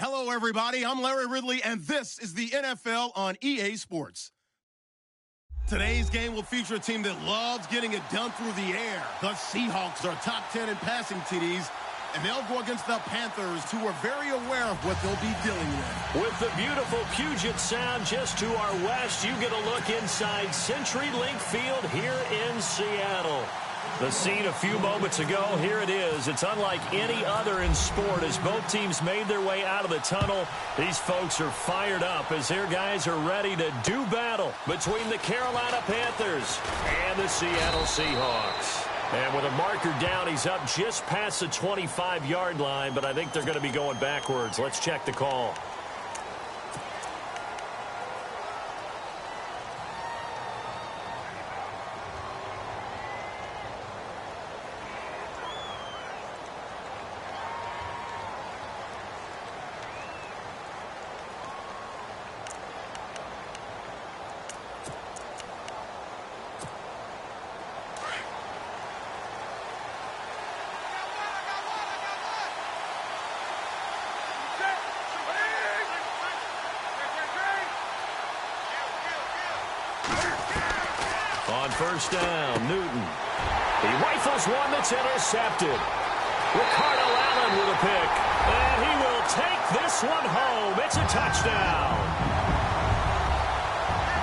Hello, everybody. I'm Larry Ridley, and this is the NFL on EA Sports. Today's game will feature a team that loves getting it done through the air. The Seahawks are top 10 in passing TDs, and they'll go against the Panthers, who are very aware of what they'll be dealing with. With the beautiful Puget Sound just to our west, you get a look inside CenturyLink Field here in Seattle. The scene a few moments ago, here it is. It's unlike any other in sport. As both teams made their way out of the tunnel, these folks are fired up as their guys are ready to do battle between the Carolina Panthers and the Seattle Seahawks. And with a marker down, he's up just past the 25-yard line, but I think they're going to be going backwards. Let's check the call. On first down, Newton. He rifles one that's intercepted. Ricardo Allen with a pick. And he will take this one home. It's a touchdown.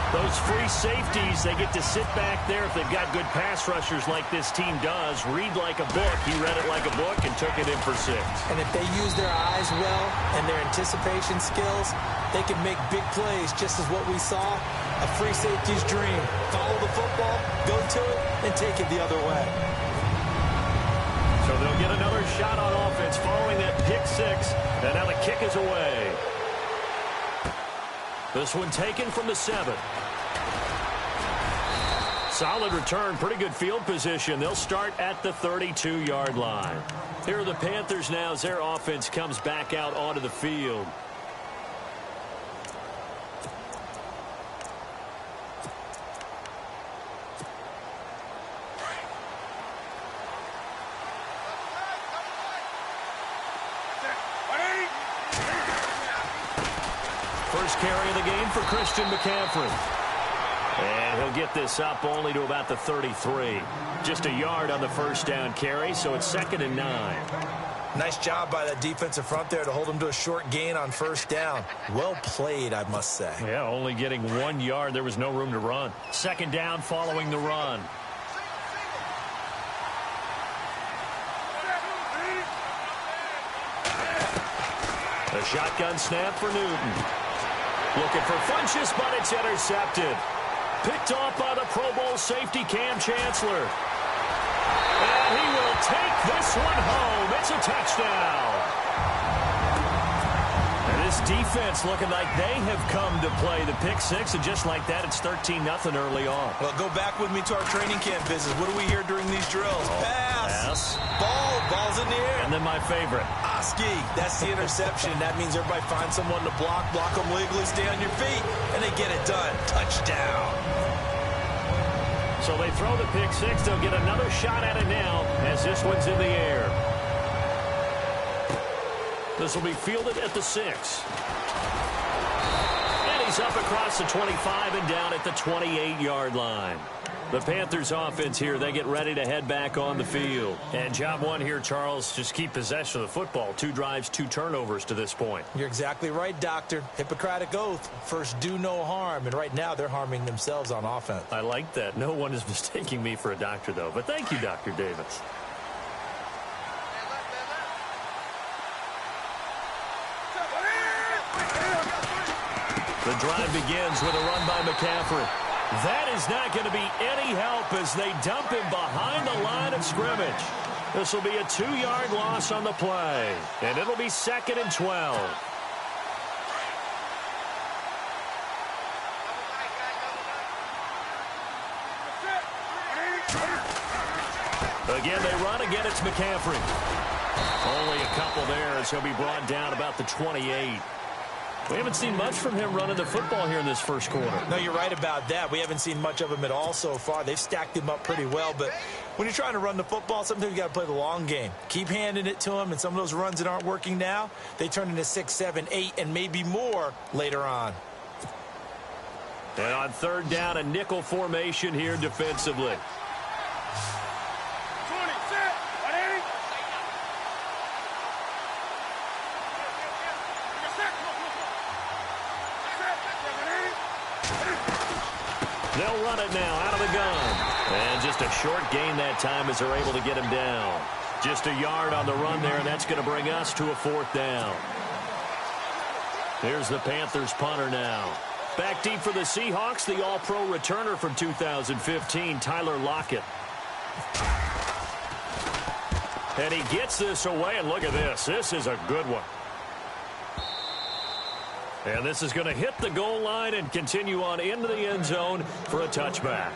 Those free safeties, they get to sit back there if they've got good pass rushers like this team does. Read like a book. He read it like a book and took it in for 6. And if they use their eyes well and their anticipation skills, they can make big plays, just as what we saw. A free safety's dream. Follow the football, go to it, and take it the other way. So they'll get another shot on offense following that pick 6. And now the kick is away. This one taken from the 7. Solid return, pretty good field position. They'll start at the 32-yard line. Here are the Panthers now as their offense comes back out onto the field. First carry of the game for Christian McCaffrey. And he'll get this up only to about the 33. Just a yard on the first down carry, so it's 2nd and 9. Nice job by that defensive front there to hold him to a short gain on first down. Well played, I must say. Yeah, only getting 1 yard. There was no room to run. 2nd down following the run. The shotgun snap for Newton. Looking for Funchess, but it's intercepted. Picked off by the Pro Bowl safety Cam Chancellor. And he will take this one home. It's a touchdown. And this defense looking like they have come to play the pick 6, and just like that, it's 13-0 early on. Well, go back with me to our training camp visits. What do we hear during these drills? Pass. Ball's in the air. And then my favorite. Oski, that's the interception. That means everybody finds someone to block them legally, stay on your feet, and they get it done. Touchdown. So they throw the pick 6. They'll get another shot at it now as this one's in the air. This will be fielded at the 6. And he's up across the 25 and down at the 28-yard line. The Panthers offense here, they get ready to head back on the field. And job 1 here, Charles, just keep possession of the football. 2 drives, 2 turnovers to this point. You're exactly right, Doctor. Hippocratic oath. First, do no harm. And right now, they're harming themselves on offense. I like that. No one is mistaking me for a doctor, though. But thank you, Dr. Davis. The drive begins with a run by McCaffrey. That is not going to be any help as they dump him behind the line of scrimmage. This will be a 2-yard loss on the play, and it'll be 2nd and 12. Again, they run. Again, it's McCaffrey. Only a couple there as he'll be brought down about the 28. We haven't seen much from him running the football here in this first quarter. No, you're right about that. We haven't seen much of him at all so far. They've stacked him up pretty well, but When you're trying to run the football, sometimes you got to play the long game. Keep handing it to them, and some of those runs that aren't working now, they turn into 6, 7, 8, and maybe more later on. And on third down, a nickel formation here defensively. They'll run it now out of the gun. And just a short gain that time as they're able to get him down. Just a yard on the run there, and that's going to bring us to a fourth down. Here's the Panthers punter now. Back deep for the Seahawks, the All-Pro returner from 2015, Tyler Lockett. And he gets this away, and look at this. This is a good one. And this is going to hit the goal line and continue on into the end zone for a touchback.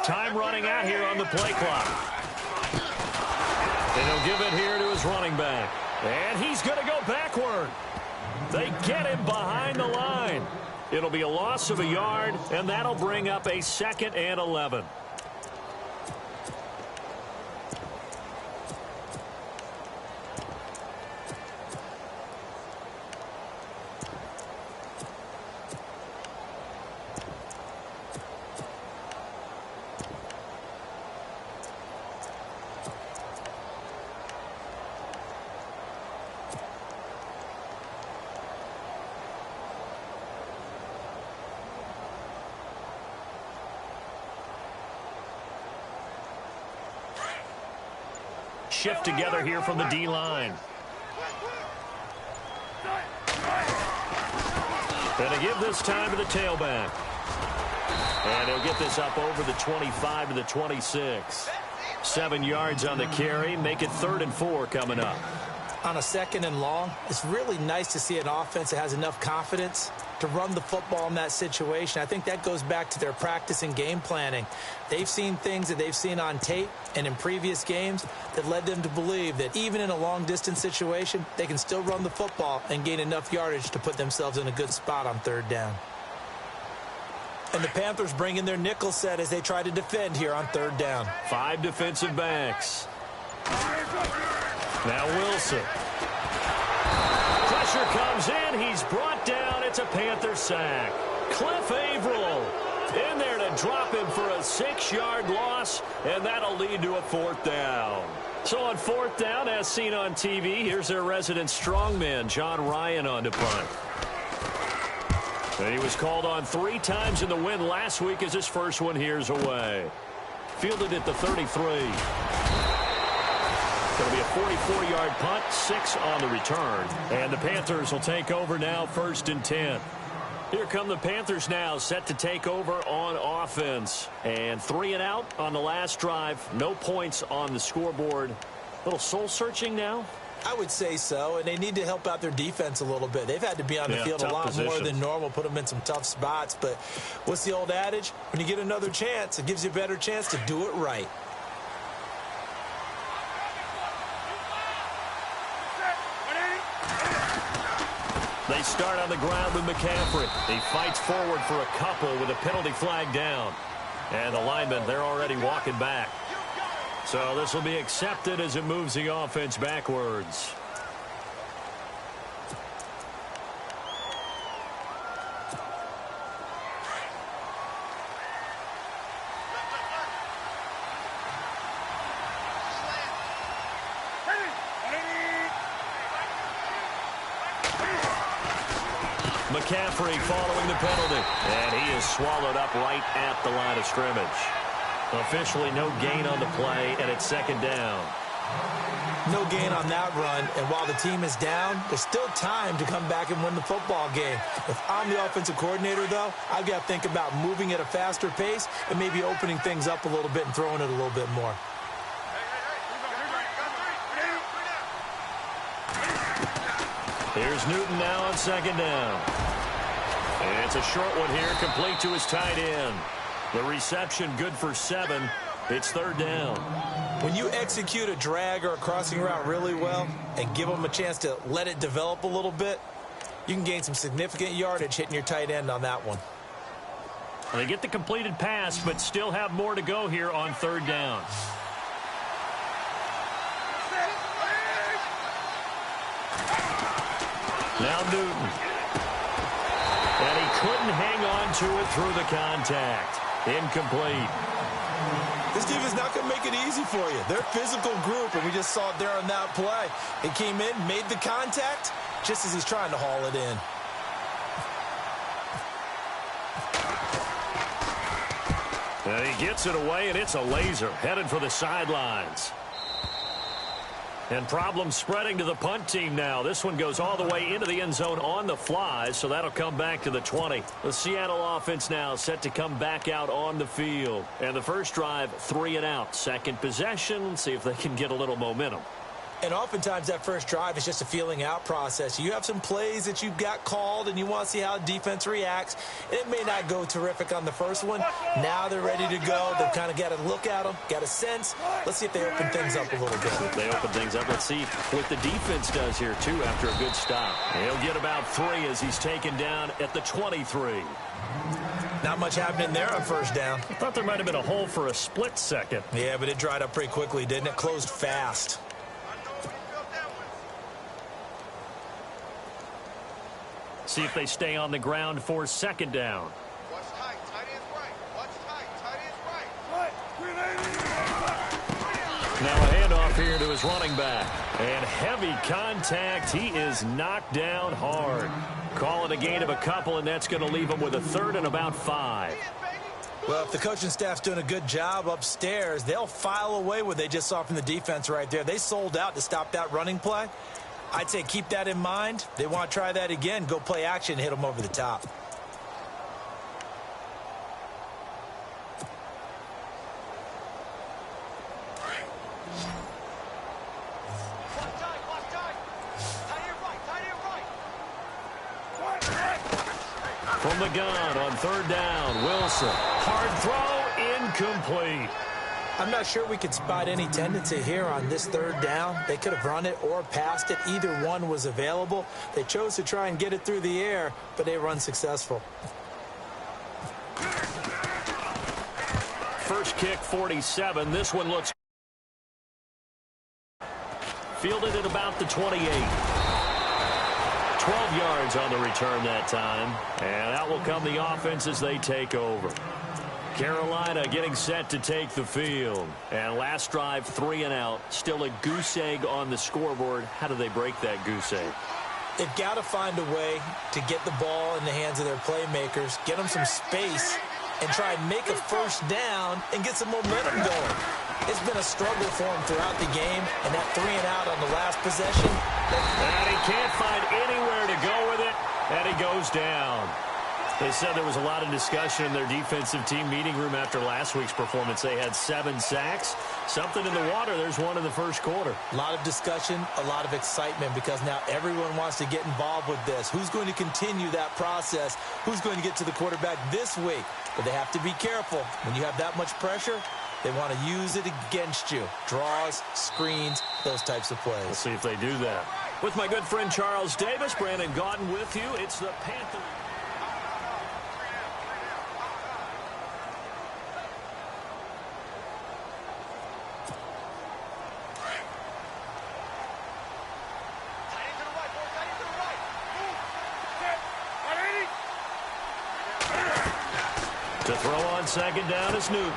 Time running out here on the play clock. And he'll give it here to his running back. And he's going to go backward. They get him behind the line. It'll be a loss of a yard, and that'll bring up a 2nd and 11. Shift together here from the D-line. And to give this time to the tailback. And he'll get this up over the 25 to the 26. 7 yards on the carry. Make it 3rd and 4 coming up. On a 2nd and long, it's really nice to see an offense that has enough confidence to run the football in that situation. I think that goes back to their practice and game planning. They've seen things that they've seen on tape and in previous games that led them to believe that even in a long-distance situation, they can still run the football and gain enough yardage to put themselves in a good spot on 3rd down. And the Panthers bring in their nickel set as they try to defend here on 3rd down. 5 defensive backs. Now Wilson. Pressure comes in. He's brought down. It's a Panther sack. Cliff Averill in there to drop him for a 6-yard loss, and that'll lead to a 4th down. So on 4th down, as seen on TV, here's their resident strongman, John Ryan, on to punt. And he was called on 3 times in the win last week as his first one here's away. Fielded at the 33. Going to be a 44-yard punt, 6 on the return. And the Panthers will take over now, 1st and 10. Here come the Panthers now, set to take over on offense. And 3 and out on the last drive. No points on the scoreboard. Little soul-searching now? I would say so, and they need to help out their defense a little bit. They've had to be on the field a lot more than normal, put them in some tough spots. But what's the old adage? When you get another chance, it gives you a better chance to do it right. They start on the ground with McCaffrey. He fights forward for a couple with a penalty flag down. And the linemen, they're already walking back. So this will be accepted as it moves the offense backwards. McCaffrey following the penalty. And he is swallowed up right at the line of scrimmage. Officially no gain on the play, and it's 2nd down. No gain on that run, and while the team is down, there's still time to come back and win the football game. If I'm the offensive coordinator, though, I've got to think about moving at a faster pace and maybe opening things up a little bit and throwing it a little bit more. Here's Newton now on second down. And it's a short one here, complete to his tight end. The reception good for 7. It's third down. When you execute a drag or a crossing route really well and give them a chance to let it develop a little bit, you can gain some significant yardage hitting your tight end on that one. They get the completed pass, but still have more to go here on third down. Now Newton. And he couldn't hang on to it through the contact. Incomplete. This defense is not going to make it easy for you. They're a physical group, and we just saw it there on that play. He came in, made the contact, just as he's trying to haul it in. And he gets it away, and it's a laser headed for the sidelines. And problems spreading to the punt team now. This one goes all the way into the end zone on the fly, so that'll come back to the 20. The Seattle offense now set to come back out on the field. And the first drive, 3 and out. Second possession, see if they can get a little momentum. And oftentimes that first drive is just a feeling out process. You have some plays that you've got called and you want to see how defense reacts. And it may not go terrific on the first one. Now they're ready to go. They've kind of got to look at them, got a sense. Let's see if they open things up a little bit. If they open things up, let's see what the defense does here, too, after a good stop. He'll get about 3 as he's taken down at the 23. Not much happening there on first down. I thought there might have been a hole for a split second. Yeah, but it dried up pretty quickly, didn't it? Closed fast. See if they stay on the ground for second down. Watch tight. Tight end's right. Watch tight. Tight end's right. Now a handoff here to his running back. And heavy contact. He is knocked down hard. Call it a gain of a couple, and that's going to leave him with a third and about 5. Well, if the coaching staff's doing a good job upstairs, they'll file away what they just saw from the defense right there. They sold out to stop that running play. I'd say keep that in mind. They want to try that again. Go play action, hit them over the top. From the gun on third down, Wilson. Hard throw, incomplete. I'm not sure we could spot any tendency here on this third down. They could have run it or passed it. Either one was available. They chose to try and get it through the air, but they were unsuccessful. First kick, 47. This one looks fielded at about the 28. 12 yards on the return that time. And out will come the offense as they take over. Carolina getting set to take the field. And last drive, 3 and out. Still a goose egg on the scoreboard. How do they break that goose egg? They've got to find a way to get the ball in the hands of their playmakers, get them some space, and try and make a first down and get some momentum going. It's been a struggle for him throughout the game, and that 3 and out on the last possession. And he can't find anywhere to go with it, and he goes down. They said there was a lot of discussion in their defensive team meeting room after last week's performance. They had 7 sacks. Something in the water. There's one in the first quarter. A lot of discussion, a lot of excitement, because now everyone wants to get involved with this. Who's going to continue that process? Who's going to get to the quarterback this week? But they have to be careful. When you have that much pressure, they want to use it against you. Draws, screens, those types of plays. We'll see if they do that. With my good friend Charles Davis, Brandon Gaudin with you. It's the Panthers. To throw on second down is Newton.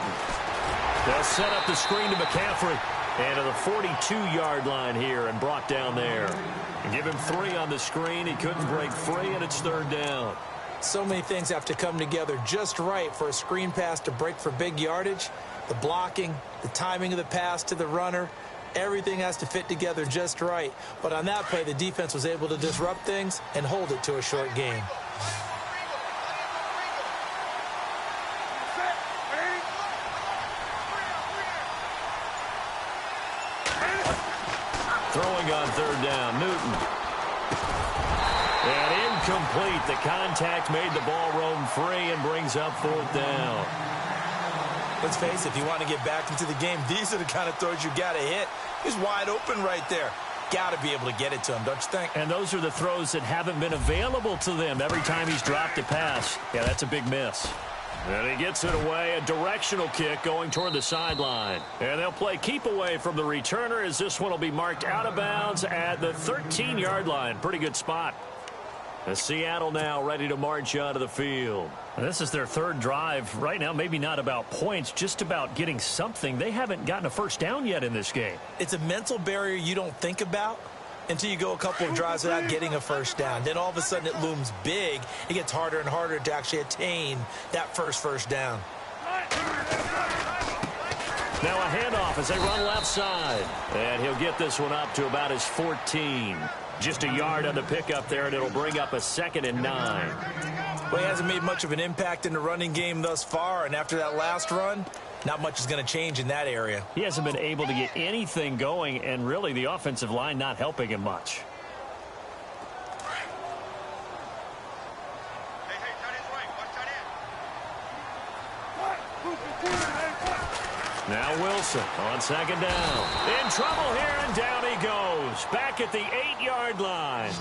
They'll set up the screen to McCaffrey. And to the 42-yard line here and brought down there. And give him 3 on the screen. He couldn't break free, and it's third down. So many things have to come together just right for a screen pass to break for big yardage. The blocking, the timing of the pass to the runner, Everything has to fit together just right. But on that play, the defense was able to disrupt things and hold it to a short game. Throwing on third down, Newton. And incomplete. The contact made the ball roam free and brings up fourth down. Let's face it, if you want to get back into the game, these are the kind of throws you got to hit. He's wide open right there. Got to be able to get it to him, don't you think? And those are the throws that haven't been available to them every time he's dropped a pass. Yeah, that's a big miss. And he gets it away, a directional kick going toward the sideline. And they'll play keep away from the returner as this one will be marked out of bounds at the 13-yard line. Pretty good spot. And Seattle now ready to march onto the field. And this is their third drive. Right now, maybe not about points, just about getting something. They haven't gotten a first down yet in this game. It's a mental barrier you don't think about until you go a couple of drives without getting a first down. Then all of a sudden it looms big. It gets harder and harder to actually attain that first down. Now a handoff as they run left side. And he'll get this one up to about his 14. Just a yard on the pickup there, and it'll bring up a 2nd and 9. Well, he hasn't made much of an impact in the running game thus far, and after that last run, not much is going to change in that area. He hasn't been able to get anything going, and really the offensive line not helping him much. Now Wilson on 2nd down. In trouble here, and down he goes. Back at the 8-yard line.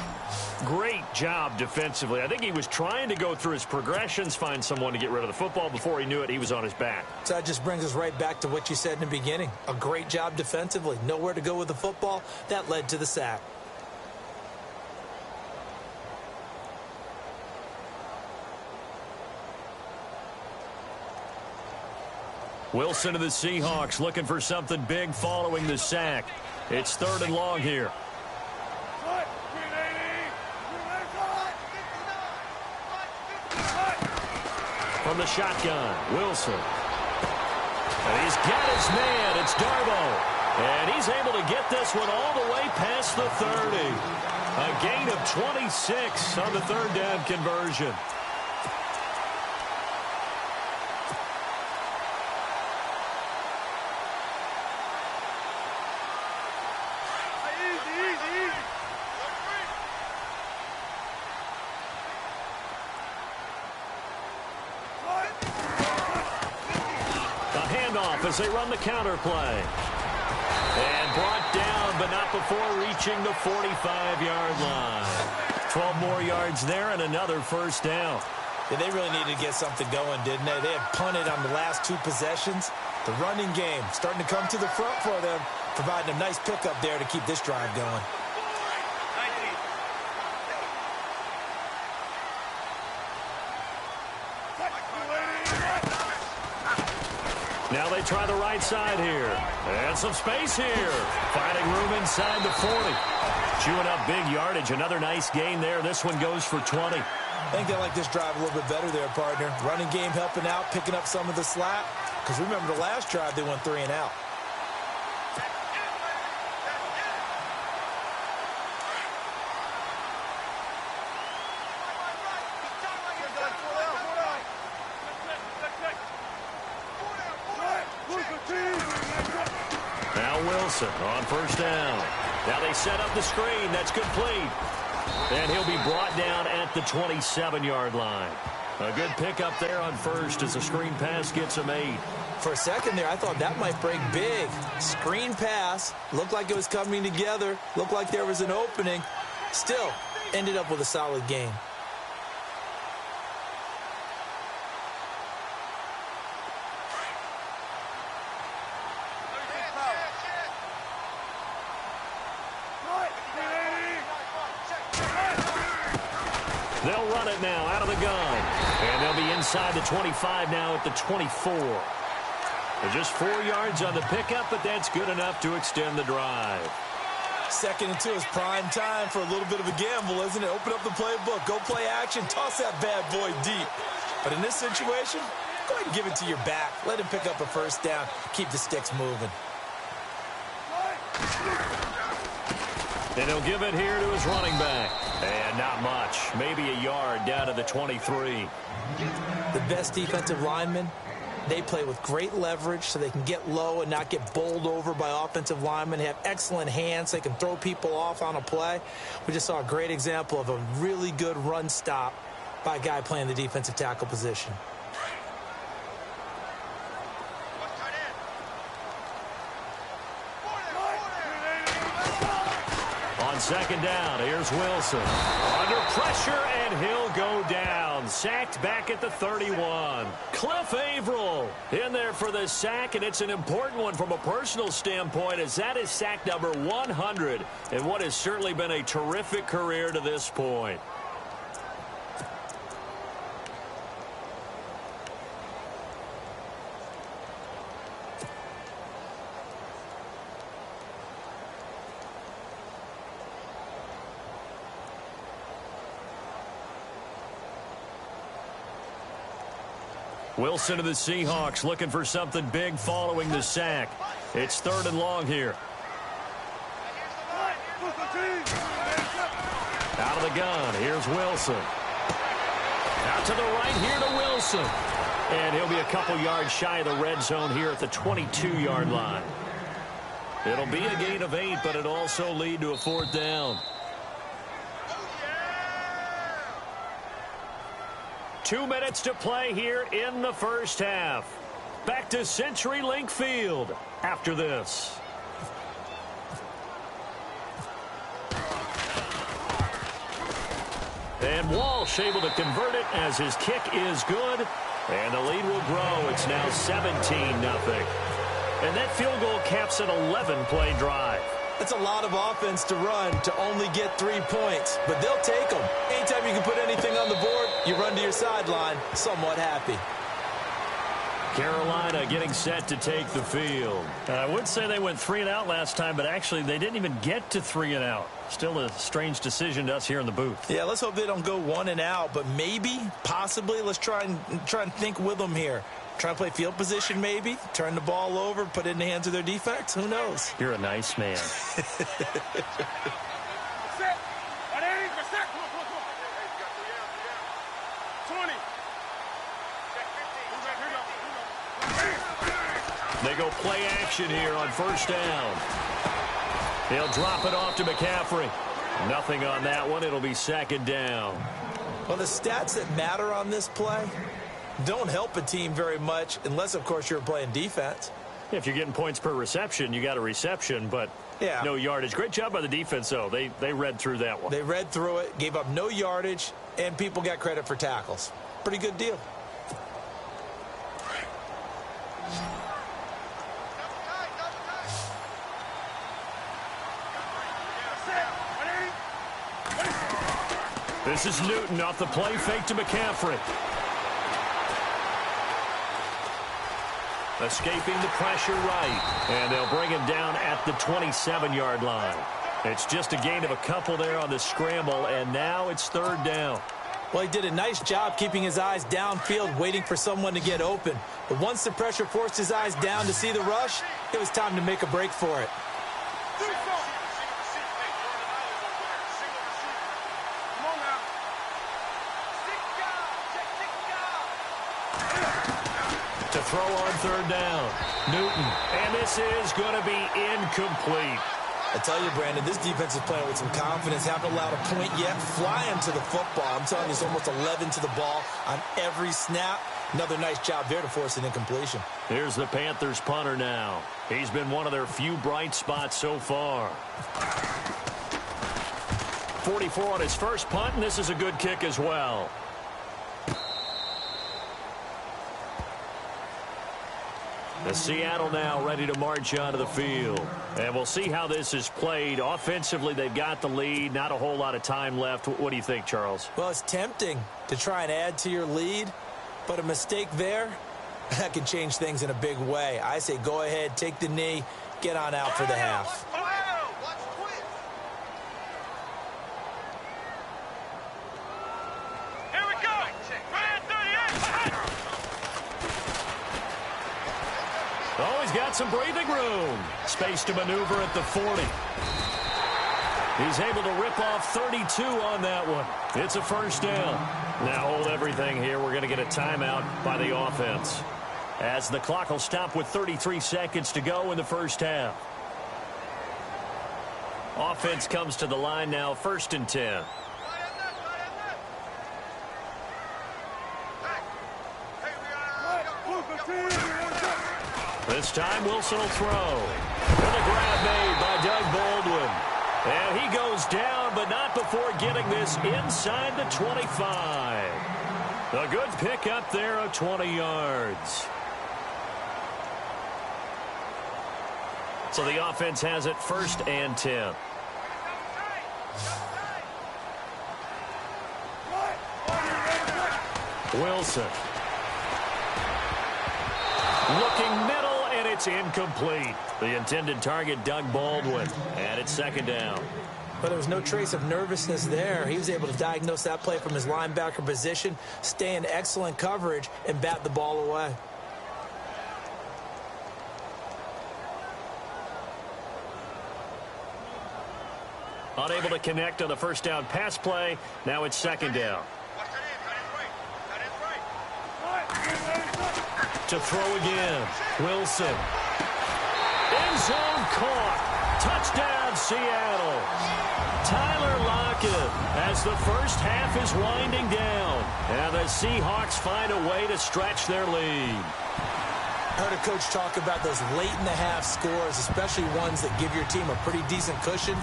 Great job defensively. I think he was trying to go through his progressions, find someone to get rid of the football. Before he knew it, he was on his back. So that just brings us right back to what you said in the beginning. A great job defensively. Nowhere to go with the football. That led to the sack. Wilson to the Seahawks looking for something big following the sack. It's 3rd and long here. From the shotgun, Wilson. And he's got his man. It's Darbo. And he's able to get this one all the way past the 30. A gain of 26 on the 3rd down conversion. As they run the counter play. And brought down, but not before reaching the 45-yard line. 12 more yards there and another first down. Yeah, they really needed to get something going, didn't they? They had punted on the last 2 possessions. The running game starting to come to the front for them, providing a nice pickup there to keep this drive going. Now they try the right side here. And some space here. Finding room inside the 40. Chewing up big yardage. Another nice gain there. This one goes for 20. I think they like this drive a little bit better there, partner. Running game helping out, picking up some of the slack. Because remember the last drive, they went 3 and out. On first down. Now they set up the screen. That's complete. And he'll be brought down at the 27-yard line. A good pickup there on first as the screen pass gets him 8. For a second there, I thought that might break big. Screen pass. Looked like it was coming together. Looked like there was an opening. Still, ended up with a solid game. They'll run it now out of the gun. And they'll be inside the 25 now at the 24. They're just 4 yards on the pickup, but that's good enough to extend the drive. 2nd and 2 is prime time for a little bit of a gamble, isn't it? Open up the playbook, go play action, toss that bad boy deep. But in this situation, go ahead and give it to your back. Let him pick up a first down. Keep the sticks moving. And he'll give it here to his running back. And not much. Maybe a yard down to the 23. The best defensive linemen, they play with great leverage so they can get low and not get bowled over by offensive linemen. They have excellent hands. They can throw people off on a play. We just saw a great example of a really good run stop by a guy playing the defensive tackle position. On second down, here's Wilson. Under pressure, and he'll go down. Sacked back at the 31. Cliff Averill in there for the sack, and it's an important one from a personal standpoint, as that is sack number 100 in what has certainly been a terrific career to this point. Wilson to the Seahawks looking for something big following the sack. It's 3rd and long here. Out of the gun, here's Wilson. Out to the right here to Wilson. And he'll be a couple yards shy of the red zone here at the 22-yard line. It'll be a gain of 8, but it'll also lead to a 4th down. 2 minutes to play here in the first half. Back to CenturyLink Field after this. And Walsh able to convert it as his kick is good. And the lead will grow. It's now 17-0. And that field goal caps an 11-play drive. That's a lot of offense to run to only get 3 points, but they'll take them. Anytime you can put anything on the board, you run to your sideline somewhat happy. Carolina getting set to take the field. I would say they went 3 and out last time, but actually they didn't even get to 3 and out. Still a strange decision to us here in the booth. Yeah, let's hope they don't go 1 and out, but maybe, possibly, let's try and think with them here. Try and play field position maybe, turn the ball over, put it in the hands of their defense. Who knows? You're a nice man. They go play action here on 1st down. They'll drop it off to McCaffrey. Nothing on that one. It'll be 2nd down. Well, the stats that matter on this play don't help a team very much unless, of course, you're playing defense. If you're getting points per reception, you got a reception, but yeah, no yardage. Great job by the defense, though. They read through that one. They read through it, gave up no yardage, and people got credit for tackles. Pretty good deal. This is Newton off the play fake to McCaffrey. Escaping the pressure right. And they'll bring him down at the 27-yard line. It's just a gain of a couple there on the scramble, and now it's 3rd down. Well, he did a nice job keeping his eyes downfield, waiting for someone to get open. But once the pressure forced his eyes down to see the rush, it was time to make a break for it. To throw on 3rd down. Newton. And this is going to be incomplete. I tell you, Brandon, this defense is playing with some confidence. Haven't allowed a point yet. Flying to the football. I'm telling you, it's almost 11 to the ball on every snap. Another nice job there to force an incompletion. Here's the Panthers punter now. He's been one of their few bright spots so far. 44 on his first punt, and this is a good kick as well. The Seattle now ready to march onto the field. And we'll see how this is played. Offensively, they've got the lead. Not a whole lot of time left. What do you think, Charles? Well, it's tempting to try and add to your lead, but a mistake there, that can change things in a big way. I say go ahead, take the knee, get on out for the half. some breathing room. Space to maneuver at the 40. He's able to rip off 32 on that one. It's a first down. Now hold everything here. We're going to get a timeout by the offense, as the clock will stop with 33 seconds to go in the first half. Offense comes to the line now, 1st and 10. This time Wilson will throw. And a grab made by Doug Baldwin. And he goes down, but not before getting this inside the 25. A good pickup there of 20 yards. So the offense has it 1st and 10. Wilson. Looking middle, and it's incomplete. The intended target, Doug Baldwin, and it's 2nd down. But there was no trace of nervousness there. He was able to diagnose that play from his linebacker position, stay in excellent coverage, and bat the ball away. Unable to connect on the 1st down pass play. Now it's 2nd down. To throw again. Wilson. End zone caught. Touchdown, Seattle. Tyler Lockett, as the first half is winding down. And the Seahawks find a way to stretch their lead. I heard a coach talk about those late-in-the-half scores, especially ones that give your team a pretty decent cushion.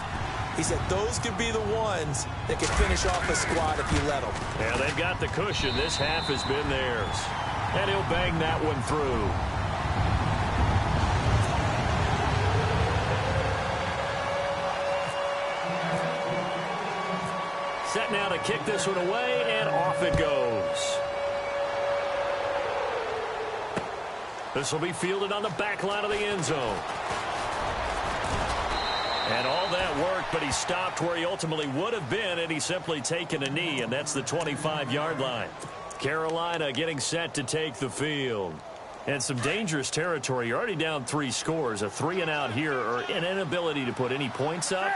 He said those could be the ones that could finish off a squad if you let them. Yeah, they've got the cushion. This half has been theirs. And he'll bang that one through. Set now to kick this one away, and off it goes. This will be fielded on the back line of the end zone. And all that work, but he stopped where he ultimately would have been had he simply taken a knee, and that's the 25-yard line. Carolina getting set to take the field. And some dangerous territory. You're already down 3 scores. A 3-and-out here, or an inability to put any points up.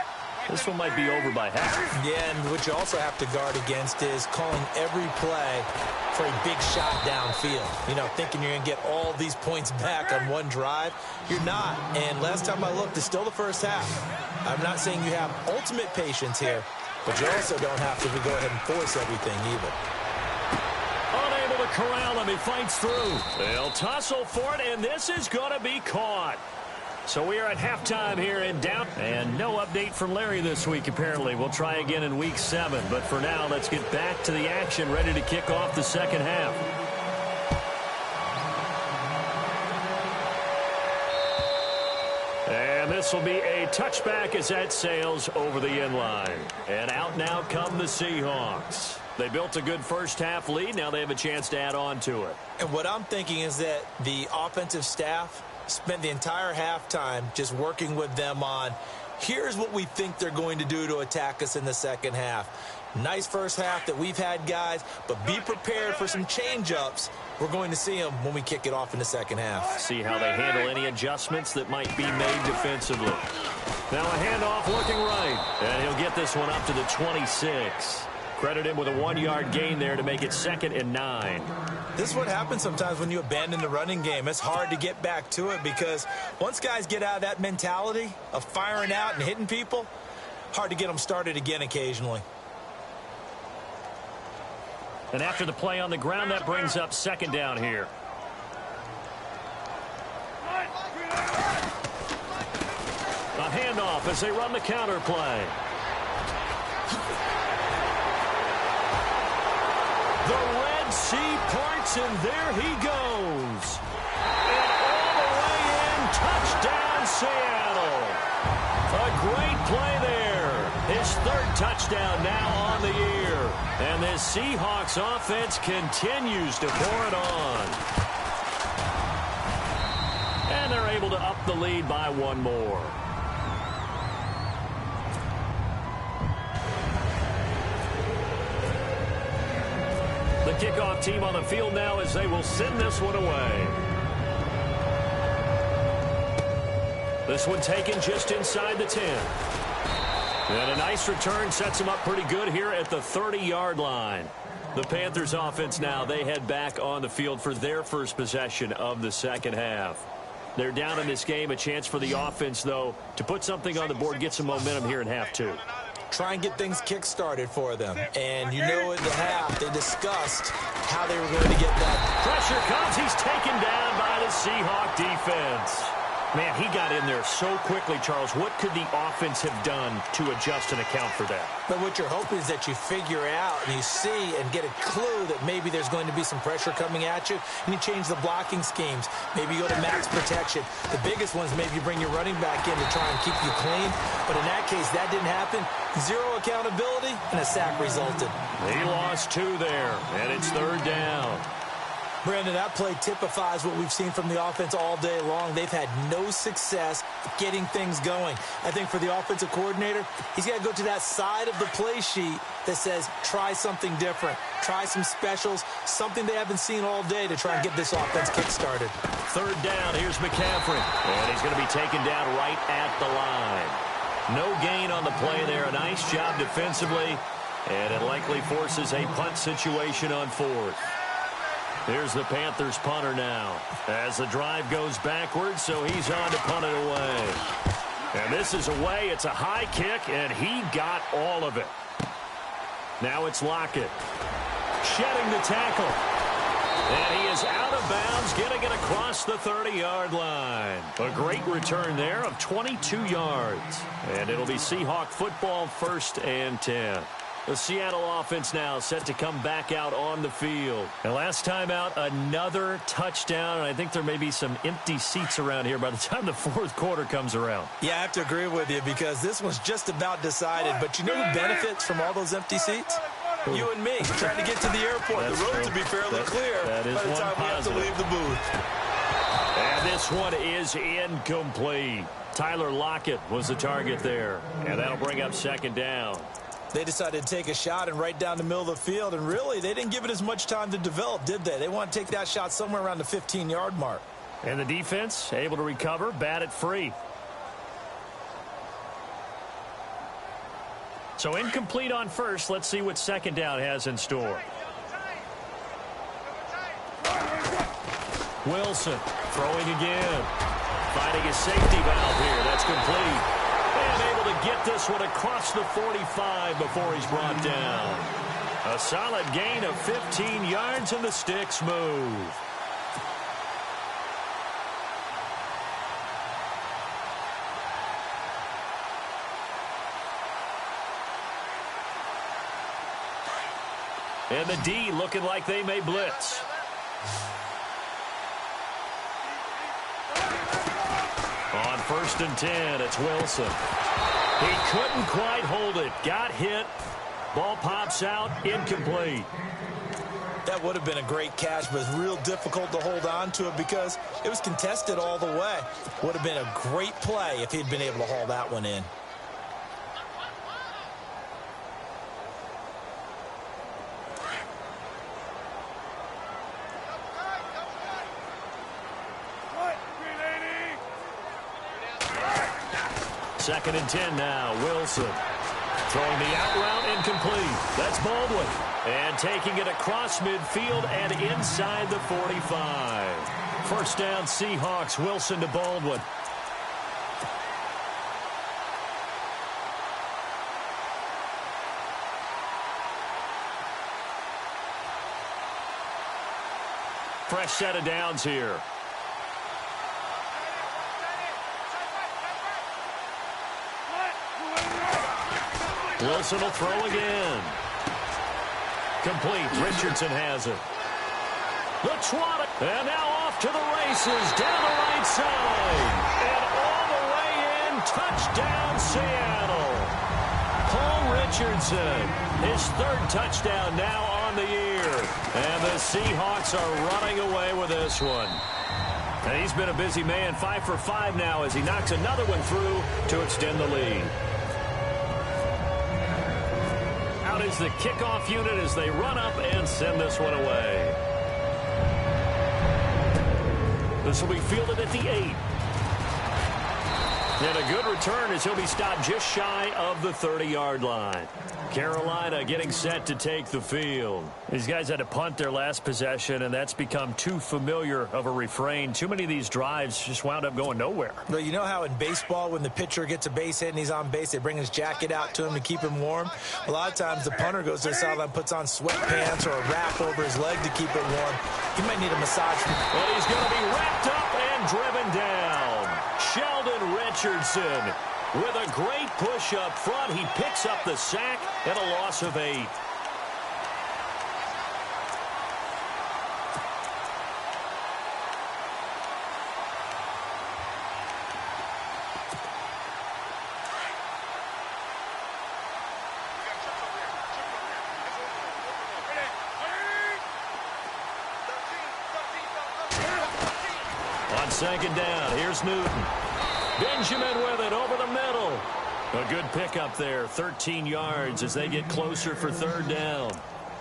This one might be over by half. Yeah, and what you also have to guard against is calling every play for a big shot downfield. You know, thinking you're going to get all these points back on one drive. You're not. And last time I looked, it's still the first half. I'm not saying you have ultimate patience here, but you also don't have to go ahead and force everything either. Unable to corral him. He fights through. They'll tussle for it, and this is going to be caught. So we are at halftime here in down. And no update from Larry this week, apparently. We'll try again in week 7. But for now, let's get back to the action, ready to kick off the second half. And this will be a touchback as that sails over the end line. And out now come the Seahawks. They built a good first half lead. Now they have a chance to add on to it. And what I'm thinking is that the offensive staff spent the entire halftime just working with them on, here's what we think they're going to do to attack us in the second half. Nice first half that we've had, guys, but be prepared for some change-ups. We're going to see them when we kick it off in the second half. See how they handle any adjustments that might be made defensively. Now a handoff looking right, and he'll get this one up to the 26. Credit him with a 1-yard gain there to make it 2nd and 9. This is what happens sometimes when you abandon the running game. It's hard to get back to it because once guys get out of that mentality of firing out and hitting people, hard to get them started again occasionally. And after the play on the ground, that brings up 2nd down here. A handoff as they run the counter play. The Red Sea parts, and there he goes. And all the way in, touchdown, Seattle. A great play there. His 3rd touchdown now on the year. And this Seahawks offense continues to pour it on. And they're able to up the lead by 1 more. The kickoff team on the field now as they will send this one away. This one taken just inside the 10. And a nice return sets them up pretty good here at the 30-yard line. The Panthers offense now, they head back on the field for their first possession of the second half. They're down in this game. A chance for the offense, though, to put something on the board, get some momentum here in half two. Try and get things kick-started for them. And you know in the half, they discussed how they were going to get that. Pressure comes. He's taken down by the Seahawk defense. Man, he got in there so quickly, Charles. What could the offense have done to adjust and account for that? But what you're hoping is that you figure out and you see and get a clue that maybe there's going to be some pressure coming at you, and you change the blocking schemes. Maybe you go to max protection. The biggest one is maybe you bring your running back in to try and keep you clean. But in that case, that didn't happen. Zero accountability, and a sack resulted. He lost 2 there, and it's third down. Brandon, that play typifies what we've seen from the offense all day long. They've had no success getting things going. I think for the offensive coordinator, he's got to go to that side of the play sheet that says, try something different. Try some specials, something they haven't seen all day to try and get this offense kick-started. Third down, here's McCaffrey. And he's going to be taken down right at the line. No gain on the play there. A nice job defensively. And it likely forces a punt situation on fourth. Here's the Panthers punter now as the drive goes backwards, so he's on to punt it away. And this is away. It's a high kick, and he got all of it. Now it's Lockett. Shedding the tackle. And he is out of bounds, getting it across the 30-yard line. A great return there of 22 yards. And it'll be Seahawk football, 1st and 10. The Seattle offense now set to come back out on the field. And last time out, another touchdown. And I think there may be some empty seats around here by the time the fourth quarter comes around. Yeah, I have to agree with you because this one's just about decided. But you know who benefits from all those empty seats? You and me, trying to get to the airport. That's the road true. to be fairly clear that is by the time we have to leave the booth. And this one is incomplete. Tyler Lockett was the target there. And that'll bring up second down. They decided to take a shot and right down the middle of the field, and really, they didn't give it as much time to develop, did they? They want to take that shot somewhere around the 15-yard mark. And the defense able to recover, bat it free. So incomplete on first. Let's see what second down has in store. Wilson throwing again. Finding his safety valve here. That's complete. And able to get this one across the 45 before he's brought down. A solid gain of 15 yards, and the sticks move. And the D looking like they may blitz. On 1st and 10, it's Wilson. He couldn't quite hold it. Got hit. Ball pops out. Incomplete. That would have been a great catch, but it's real difficult to hold on to it because it was contested all the way. Would have been a great play if he'd been able to haul that one in. Second and 10 now. Wilson throwing the out route, incomplete. That's Baldwin. And taking it across midfield and inside the 45. First down, Seahawks. Wilson to Baldwin. Fresh set of downs here. Wilson will throw again. Complete. Richardson has it. The trot. And now off to the races. Down the right side. And all the way in. Touchdown, Seattle. Paul Richardson. His 3rd touchdown now on the year. And the Seahawks are running away with this one. And he's been a busy man. 5 for 5 now as he knocks another one through to extend the lead. Is the kickoff unit as they run up and send this one away. This will be fielded at the 8. And a good return as he'll be stopped just shy of the 30-yard line. Carolina getting set to take the field. These guys had to punt their last possession, and that's become too familiar of a refrain. Too many of these drives just wound up going nowhere. Well, you know how in baseball when the pitcher gets a base hit and he's on base, they bring his jacket out to him to keep him warm? A lot of times the punter goes to the sideline, puts on sweatpants or a wrap over his leg to keep it warm. He might need a massage. Well, he's going to be wrapped up and driven down. Sheldon Richardson with a great push up front. He picks up the sack and a loss of 8. On second down, here's Newton. Benjamin with it over the middle. A good pickup there, 13 yards as they get closer for third down.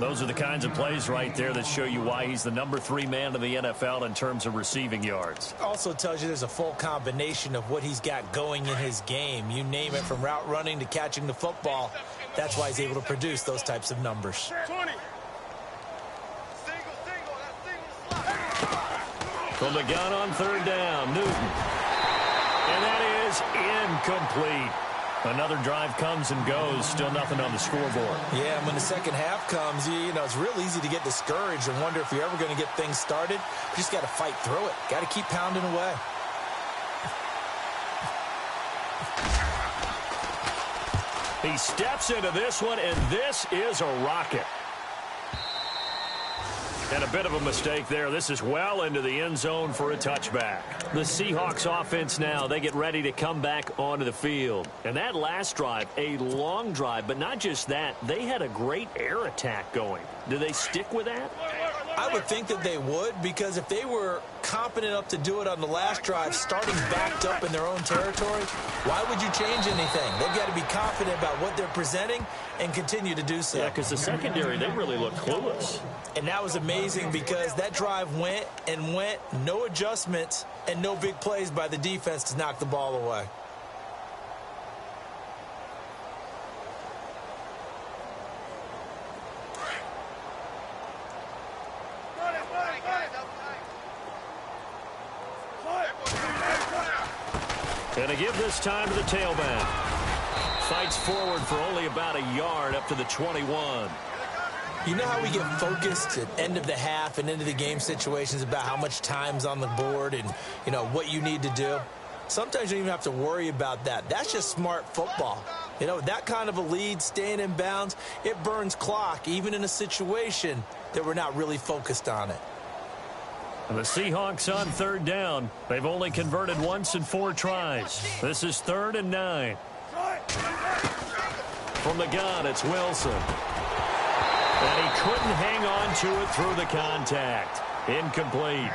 Those are the kinds of plays right there that show you why he's the number 3 man in the NFL in terms of receiving yards. Also tells you there's a full combination of what he's got going in his game. You name it, from route running to catching the football. That's why he's able to produce those types of numbers. 20. From the gun on third down, Newton. And that is incomplete. Another drive comes and goes. Still nothing on the scoreboard. Yeah, and when the second half comes, you know, it's real easy to get discouraged and wonder if you're ever going to get things started. You just got to fight through it. Got to keep pounding away. He steps into this one, and this is a rocket. And a bit of a mistake there. This is well into the end zone for a touchback. The Seahawks offense now, they get ready to come back onto the field. And that last drive, a long drive, but not just that, they had a great air attack going. Do they stick with that? I would think that they would, because if they were competent enough to do it on the last drive, starting backed up in their own territory, why would you change anything? They've got to be confident about what they're presenting and continue to do so. Yeah, because the secondary, they really look clueless. And that was amazing because that drive went and went, no adjustments and no big plays by the defense to knock the ball away. And to give this time to the tailback. Fights forward for only about a yard up to the 21. You know how we get focused at end of the half and into the game situations about how much time's on the board and, you know, what you need to do? Sometimes you don't even have to worry about that. That's just smart football. You know, that kind of a lead, staying in bounds, it burns clock, even in a situation that we're not really focused on it. And the Seahawks on third down. They've only converted once in 4 tries. This is 3rd and 9. From the gun, it's Wilson. And he couldn't hang on to it through the contact. Incomplete.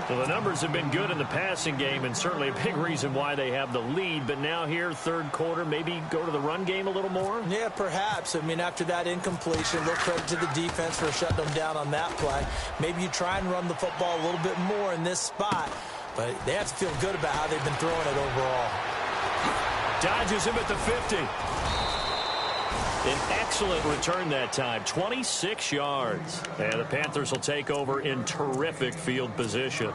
So the numbers have been good in the passing game, and certainly a big reason why they have the lead. But now here, third quarter, maybe go to the run game a little more? Yeah, perhaps. I mean, after that incompletion, a little credit to the defense for shutting them down on that play. Maybe you try and run the football a little bit more in this spot, but they have to feel good about how they've been throwing it overall. Dodges him at the 50. An excellent return that time, 26 yards. And the Panthers will take over in terrific field position.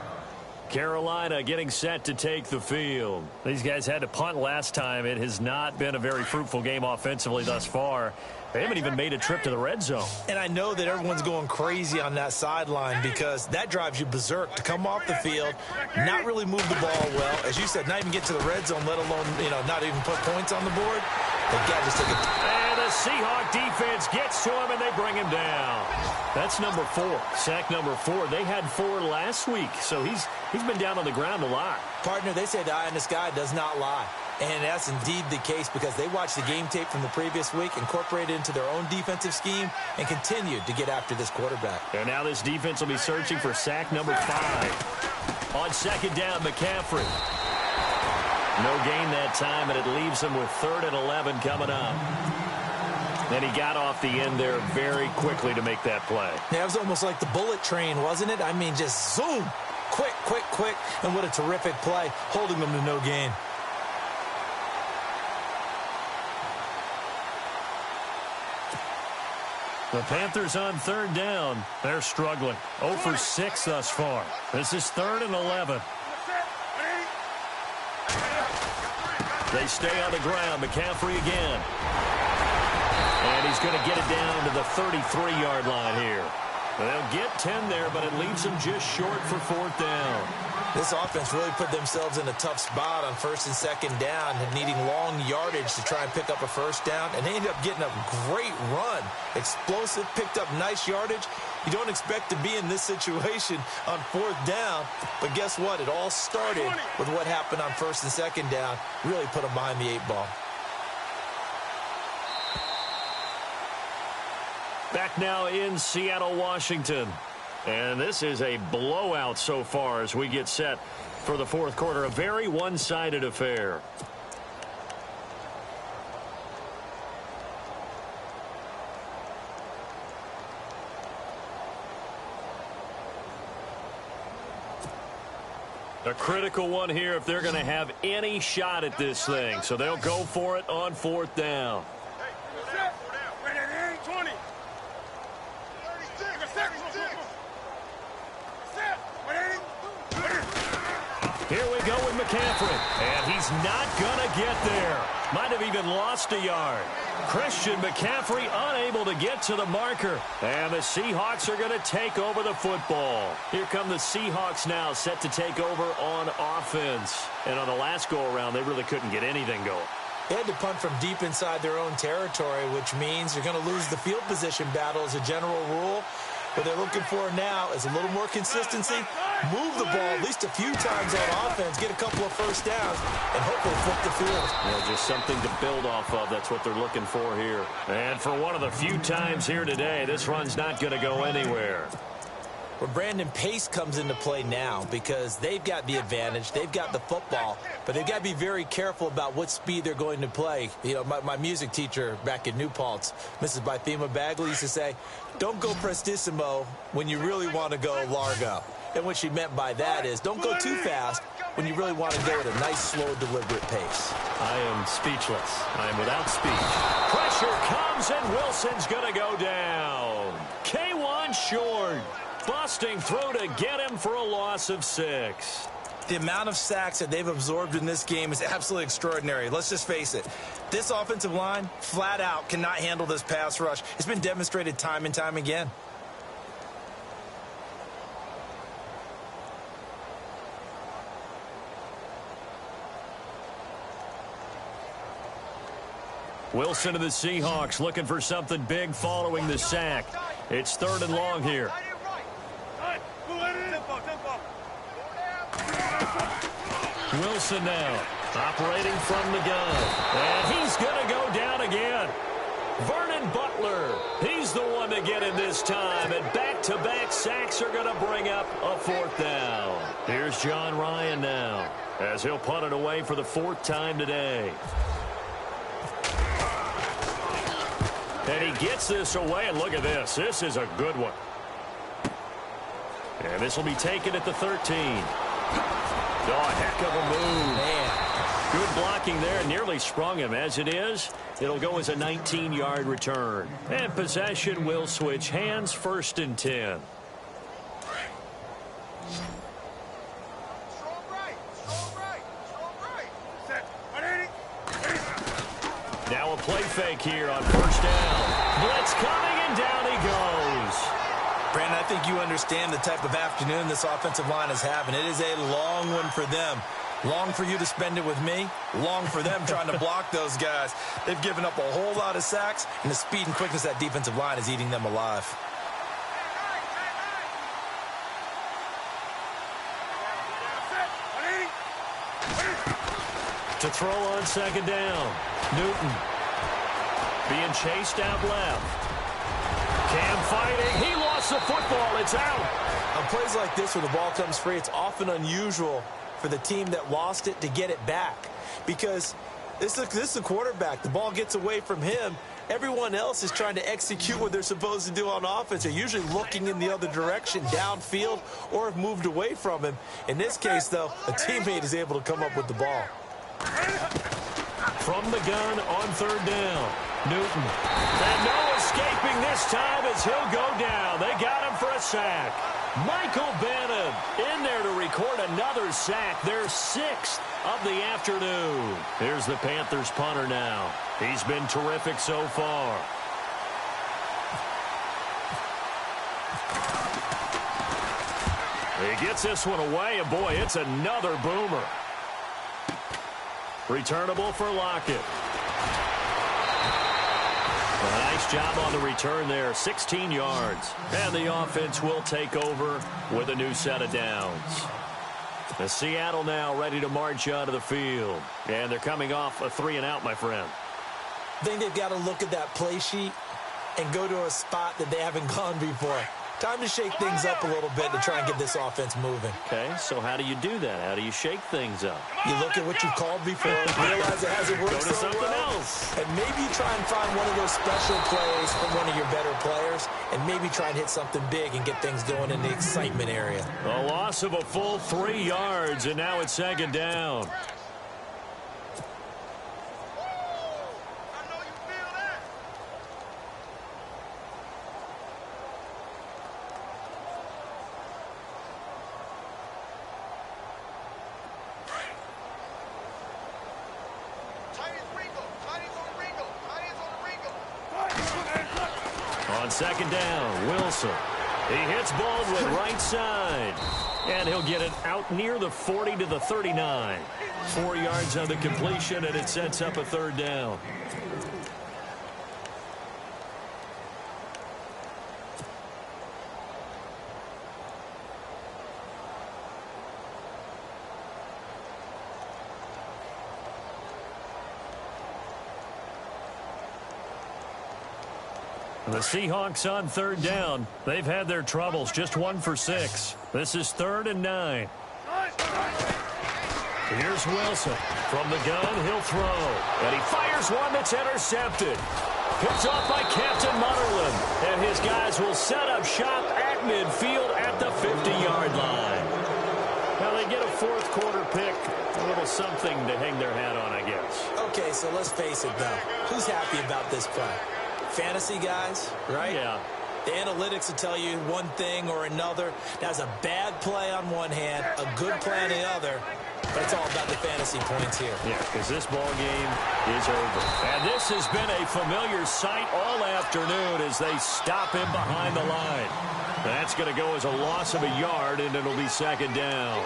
Carolina getting set to take the field. These guys had to punt last time. It has not been a very fruitful game offensively thus far. They haven't even made a trip to the red zone. And I know that everyone's going crazy on that sideline because that drives you berserk to come off the field, not really move the ball well. As you said, not even get to the red zone, let alone, you know, not even put points on the board. They've got to just take it. And the Seahawk defense gets to him, and they bring him down. That's number 4. Sack number 4. They had 4 last week, so he's been down on the ground a lot. Partner, they say the eye in the sky does not lie. And that's indeed the case because they watched the game tape from the previous week, incorporated it into their own defensive scheme, and continued to get after this quarterback. And now this defense will be searching for sack number 5. On second down, McCaffrey. No gain that time, and it leaves him with 3rd and 11 coming up. And he got off the end there very quickly to make that play. Yeah, it was almost like the bullet train, wasn't it? I mean, just zoom. Quick, quick, quick. And what a terrific play, holding them to no gain. The Panthers on third down. They're struggling. 0 for 6 thus far. This is 3rd and 11. They stay on the ground. McCaffrey again. And he's going to get it down to the 33-yard line here. They'll get 10 there, but it leaves them just short for 4th down. This offense really put themselves in a tough spot on 1st and 2nd down, needing long yardage to try and pick up a 1st down, and they ended up getting a great run. Explosive, picked up nice yardage. You don't expect to be in this situation on 4th down, but guess what? It all started with what happened on 1st and 2nd down. Really put them behind the 8 ball. Back now in Seattle, Washington. And this is a blowout so far as we get set for the 4th quarter. A very one-sided affair. A critical one here if they're going to have any shot at this thing. So they'll go for it on 4th down. Here we go with McCaffrey, and he's not going to get there. Might have even lost a yard. Christian McCaffrey unable to get to the marker, and the Seahawks are going to take over the football. Here come the Seahawks now, set to take over on offense. And on the last go-around, they really couldn't get anything going. They had to punt from deep inside their own territory, which means you're going to lose the field position battle as a general rule. What they're looking for now is a little more consistency, move the ball at least a few times on offense, get a couple of 1st downs, and hopefully flip the field. Yeah, just something to build off of. That's what they're looking for here. And for one of the few times here today, this run's not going to go anywhere. Where Brandon Pace comes into play now because they've got the advantage, they've got the football, but they've got to be very careful about what speed they're going to play. You know, my music teacher back in New Paltz, Mrs. Bythema Bagley, used to say, don't go prestissimo when you really want to go largo. And what she meant by that is don't go too fast when you really want to go at a nice, slow, deliberate pace. I am speechless. I am without speech. Pressure comes, and Wilson's going to go down. K1 short. Busting through to get him for a loss of 6. The amount of sacks that they've absorbed in this game is absolutely extraordinary. Let's just face it. This offensive line, flat out, cannot handle this pass rush. It's been demonstrated time and time again. Wilson to the Seahawks looking for something big following the sack. It's 3rd and long here. Wilson now operating from the gun. And he's going to go down again. Vernon Butler, he's the one to get in this time. And back-to-back sacks are going to bring up a 4th down. Here's John Ryan now as he'll punt it away for the 4th time today. And he gets this away, and look at this. This is a good one. And this will be taken at the 13. Oh, a heck of a move. Man. Good blocking there. Nearly sprung him. As it is, it'll go as a 19-yard return. And possession will switch hands, 1st and 10. Now a play fake here on 1st down. Blitz coming, and down he goes. Brandon, I think you understand the type of afternoon this offensive line is having. It is a long one for them. Long for you to spend it with me. Long for them trying to block those guys. They've given up a whole lot of sacks, and the speed and quickness of that defensive line is eating them alive. To throw on 2nd down. Newton being chased out left. Cam fighting. He lost the football. It's out. On plays like this where the ball comes free, it's often unusual for the team that lost it to get it back. Because this is the quarterback. The ball gets away from him. Everyone else is trying to execute what they're supposed to do on offense. They're usually looking in the other direction, downfield, or have moved away from him. In this case, though, a teammate is able to come up with the ball. From the gun on 3rd down. Newton. And no escaping this time as he'll go down. They got him for a sack. Michael Bannon in there to record another sack. Their 6th of the afternoon. Here's the Panthers punter now. He's been terrific so far. He gets this one away, and boy, it's another boomer. Returnable for Lockett. A nice job on the return there, 16 yards. And the offense will take over with a new set of downs. The Seattle now ready to march onto the field. And they're coming off a 3-and-out, my friend. I think they've got to look at that play sheet and go to a spot that they haven't gone before. Time to shake things up a little bit to try and get this offense moving. Okay, so how do you do that? How do you shake things up? You look at what you've called before, realize it hasn't worked Go to so something well, else. and maybe try and find one of those special plays from one of your better players, and maybe try and hit something big and get things going in the excitement area. A loss of a full 3 yards, and now it's 2nd down. On 2nd down, Wilson. He hits Baldwin right side. And he'll get it out near the 40 to the 39. 4 yards on the completion, and it sets up a 3rd down. The Seahawks on 3rd down. They've had their troubles, just 1 for 6. This is 3rd and 9. Here's Wilson. From the gun, he'll throw. And he fires one that's intercepted. Picked off by Captain Mutterland. And his guys will set up shop at midfield at the 50-yard line. Now they get a 4th quarter pick. A little something to hang their hat on, I guess. Okay, so let's face it, though. Who's happy about this play? Fantasy guys, right? Yeah. The analytics will tell you one thing or another. That's a bad play on one hand, a good play on the other. But it's all about the fantasy points here. Yeah, because this ball game is over. And this has been a familiar sight all afternoon as they stop him behind the line. That's going to go as a loss of a yard, and it'll be 2nd down.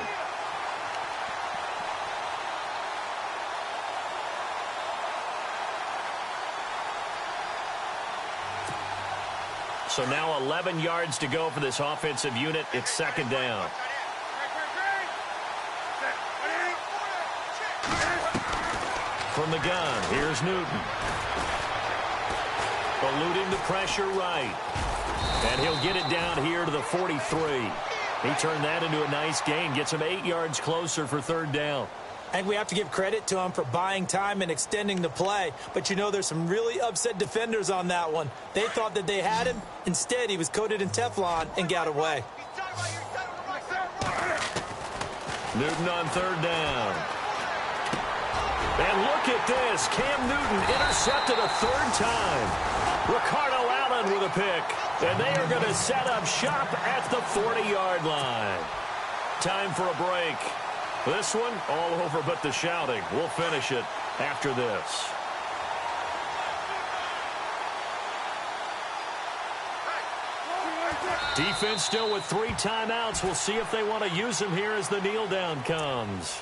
So now 11 yards to go for this offensive unit. It's 2nd down. From the gun, here's Newton. Eluding the pressure right. And he'll get it down here to the 43. He turned that into a nice gain. Gets him 8 yards closer for 3rd down. I think we have to give credit to him for buying time and extending the play. But, you know, there's some really upset defenders on that one. They thought that they had him. Instead, he was coated in Teflon and got away. Newton on 3rd down. And look at this. Cam Newton intercepted a 3rd time. Ricardo Allen with a pick. And they are going to set up shop at the 40-yard line. Time for a break. This one, all over but the shouting. We'll finish it after this. Defense still with 3 timeouts. We'll see if they want to use them here as the kneel down comes.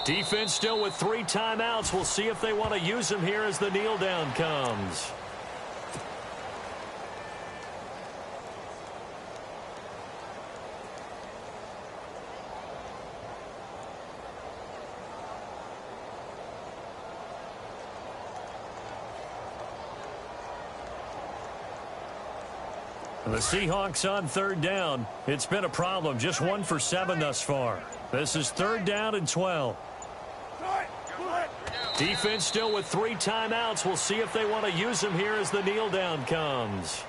Defense still with 3 timeouts. We'll see if they want to use them here as the kneel down comes. And the Seahawks on third down. It's been a problem. Just 1 for 7 thus far. This is 3rd down and 12. Defense still with 3 timeouts. We'll see if they want to use them here as the kneel down comes.